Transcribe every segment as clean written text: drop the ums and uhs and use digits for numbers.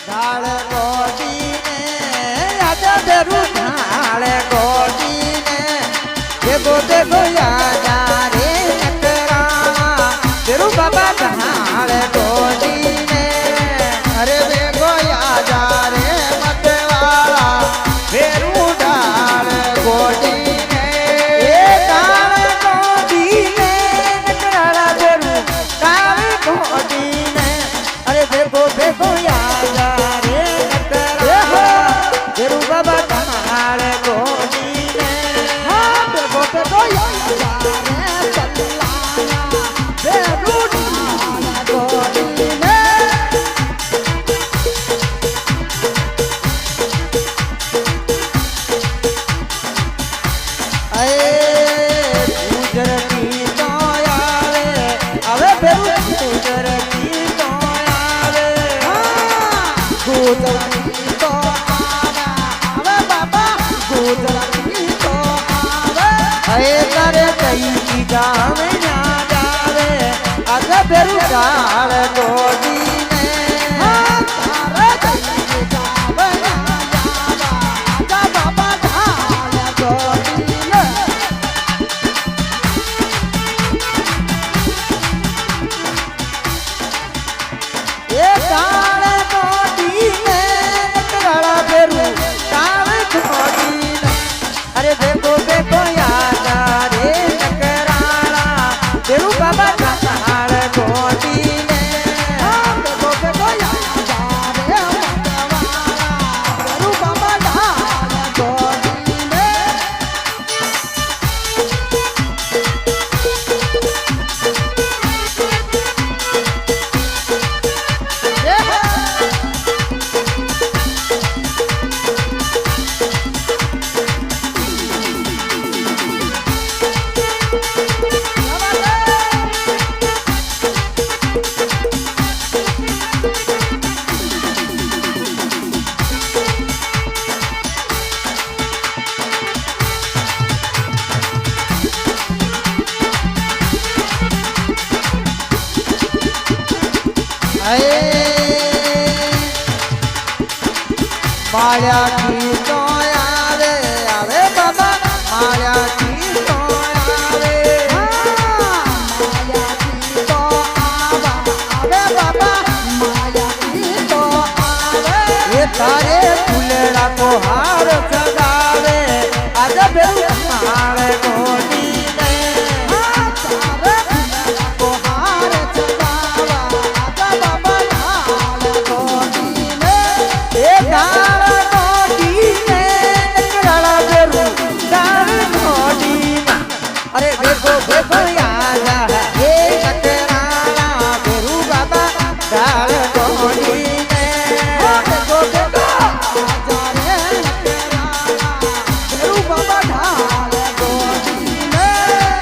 ढाल गोटी ने याद जरूर ढाल गोटी ने देखो देखो याद रे नकराना तेरू बाबा ढाल गोटी ने अरे देखो याद रे मतवाला तेरू ढाल गोटी ने ये ढाल गोटी ने नकराना तेरू ढाल गोटी ने अरे देखो देखो याद रे नकराना तेरू बाबा ढाल गोटी ने हाँ देखो देखो याद रे चलाना तेरू ढाल गोटी ने गुजरती तो आवे अवे बेरू गुजरती तो आवे गुजरती तो आवे अवे बाबा गुजरती तो आवे अरे करे कई की जावे ना जावे अगे बेरू डाल गोदी में तारे कई की जावे ना जावे अगे बाबा डाल गोदी में ये काल गोटी ने नकराला बेरू काल गोटी ने अरे देखो देखो याद रे नकराला बेरू बाबा काल गोटी ने देखो देखो याद रे मतवाला बेरू बाबा काल गोटी ने माया की तो आवे आवे बाबा माया की तो आवे माया की तो आवा आवे बाबा माया की तो आवे ये तारे फुलड़ा को हार सजावे आज बेरू हार गोटी ने तारे फुलड़ा को हार सजावा आज बाबा हार गोटी ने ये डाल गोटी ने नकराला बेरू डाल गोटी ना अरे देखो देखो याद है ये नकराला बेरू बाबा डाल गोटी ने देखो देखो याद रे नकराला बेरू बाबा डाल गोटी ने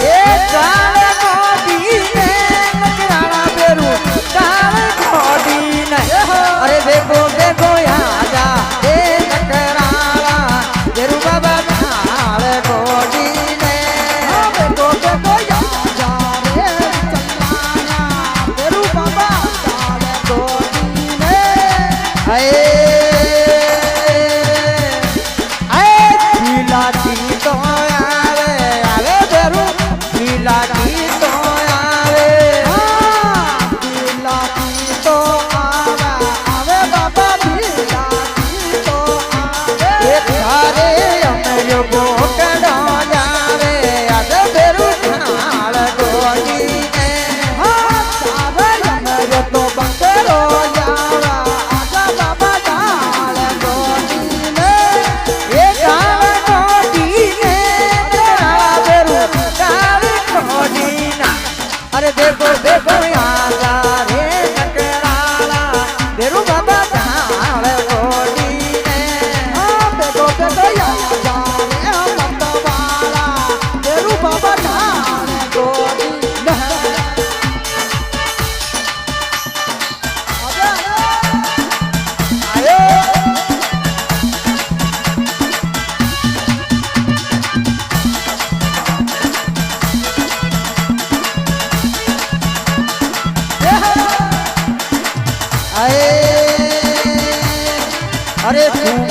ये डाल गोटी ने नकराला बेरू डाल गोटी ने अरे देखो देखो याद रे नकराला बेरू बाबा डाल गोटी ने देखो देखो याद रे चलाना बेरू बाबा डाल गोटी ने बिलाती तो आवे आवे बेरू बिलाती तो आवे बिलाती तो आवे आवे बाबा बिलाती तो आवे एक धारे अमर गोकड़ा जावे आज बेरू ढाल गोटी ने तारे अमर तो बंकरो जावा आज बाबा ढाल गोटी ने ये ढाल गोटी ने नकराला बेरू ढाल गोटी ना अरे देखो देखो याद रे नकराला बेरू बाबा ढाल गोटी ने देखो देखो याद रे मतवाला बेरू बाबा ढाल गोटी ने आयो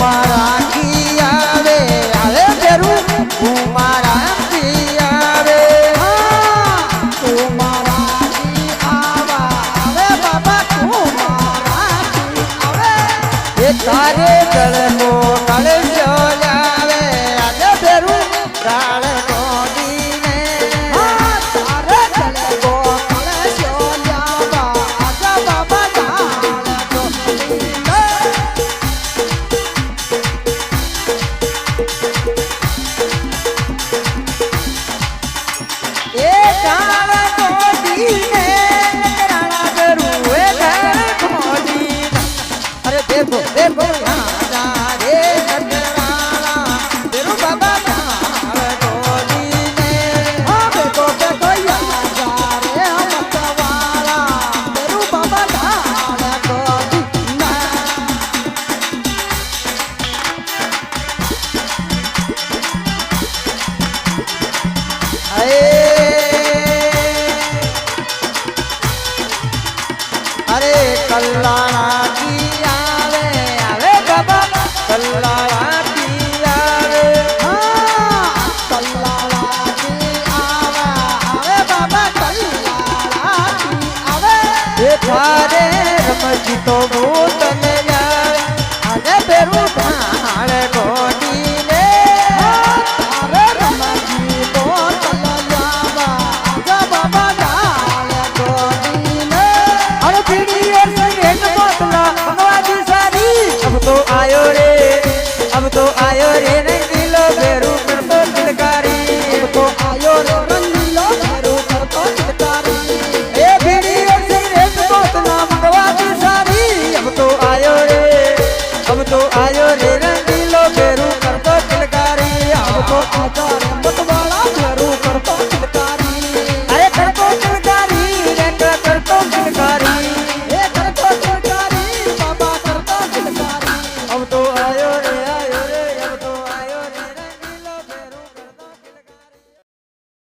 મારા કી આવે આવે બેરું તું મારા કી આવે તું મારા કી આવા આવે બાબા તું મારા કી આવે એ તારે ગળનો કળશો લાવે આજે બેરું રાળ ગોડીને તારે ગળનો કળશો લાવા આજે બાબા રાળ ગોડીને એ રાળ ગોડીને રાણા બેરું એ રાળ ગોડીને અરે દેખો દેખો રાજા રે નટરાણા બેરું બાબા રાળ ગોડીને હા દેખો દેખો રાજા રે મતવાળા બેરું બાબા રાળ ગોડીને અરે કલ્લાણા કી આવે આવે બાબા કલ્લાણા કી આવે કલ્લાણા કી આવે આવે બાબા કલ્લાણા કી આવે એ થારે રમજી તો ભૂતને આવે આજે બેરું ઢાળ ગોડીને થારે રમજી તો તલયાવા આજે બાબા ઢાળ ગોડીને અરે પીડીએ સંગેત બોતલા ભગવાજી સારી अब तो आयो रे रंगीलो बेरू करतो तिलकारी अब तो आयो रे रंगीलो बेरू करतो तिलकारी ए पीड़ियों संगेत बोतला भगवाजी सारी अब तो आयो रे रंगीलो बेरू करतो तिलकारी अब तो आयो रे